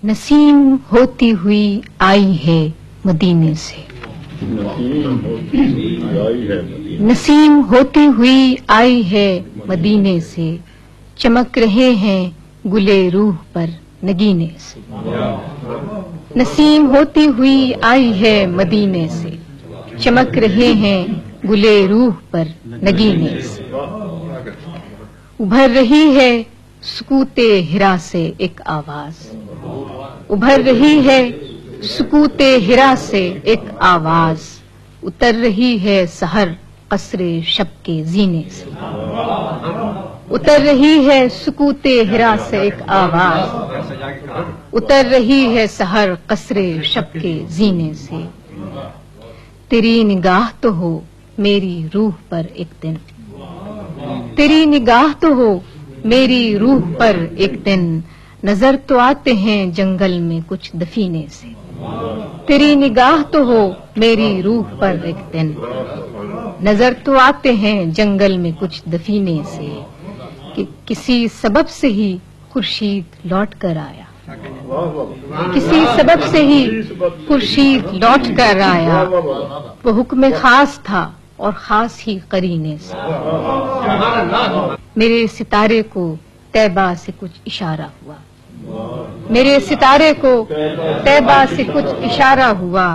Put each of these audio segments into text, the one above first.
نسیم ہوتی ہوئی آئی ہے مدینے سے، نسیم ہوتی ہوئی آئی ہے مدینے سے، چمک رہے ہیں گلے روح پر نگینے سے۔ نسیم ہوتی ہوئی آئی ہے مدینے سے، چمک رہے ہیں گلے روح پر نگینے سے۔ ابھر رہی ہے سکوت ہرا سے ایک آواز، ابھر رہی ہے سکوت ہرا سے ایک آواز، اتر رہی ہے سحر قصر شب کے زینے سے۔ اتر رہی ہے سکوت ہرا سے ایک آواز، اتر رہی ہے سحر قصر شب کے زینے سے۔ تیری نگاہ تو ہو میری روح پر ایک دن، تیری نگاہ تو ہو میری روح پر ایک دن، نظر تو آتے ہیں جنگل میں کچھ دفینے سے۔ تیری نگاہ تو ہو میری روح پر ایک دن، نظر تو آتے ہیں جنگل میں کچھ دفینے سے، کہ کسی سبب سے ہی خورشید لوٹ کر آیا، کسی سبب سے ہی خورشید لوٹ کر آیا، وہ حکم خاص تھا اور خاص ہی قرینے سے۔ میرے ستارے کو طیبہ سے کچھ اشارہ ہوا، میرے ستارے کو طیبہ سے کچھ اشارہ ہوا،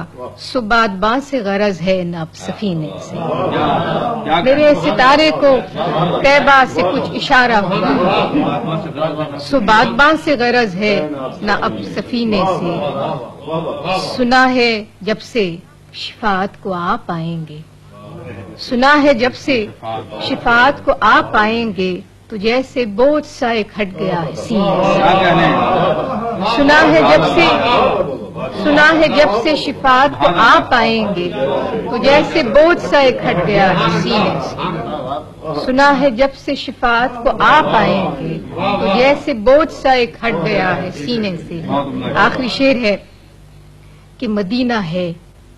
سو بادباں سے غرض ہے نہ اب سفینے سے۔ میرے ستارے کو طیبہ سے کچھ اشارہ ہوا، سو بادباں سے غرض ہے نہ اب سفینے سے۔ سنا ہے جب سے شفاعت کو آپ آئیں گے، سنا ہے جب سے شفاعت کو آپ آئیں گے، تو جیسے بوجھ سا ایک ہٹ گیا ہے سینے سے۔ سنا ہے جب سے شفاعت کو آپ آئیں گے، تو جیسے بوجھ سا ایک ہٹ گیا ہے سینے سے۔ سنا ہے جب سے شفاعت کو آپ آئیں گے، تو جیسے بوجھ سا ایک ہٹ گیا ہے سینے سے۔ آخری شعر ہے کہ مدینہ ہے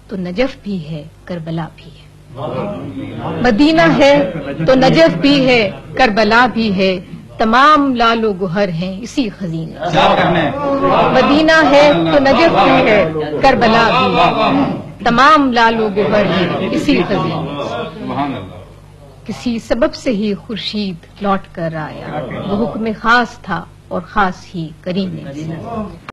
تو نجف بھی ہے کربلا بھی ہے، مدینہ ہے تو نجف بھی ہے کربلا بھی ہے، تمام لال و گوہر ہیں اسی خزینے سے۔ مدینہ ہے تو نجف بھی ہے کربلا بھی ہے، تمام لال و گوہر ہیں اسی خزینے سے۔ کسی سبب سے ہی خورشید لوٹ کر آیا، وہ حکم خاص تھا اور خاص ہی قرینے سے۔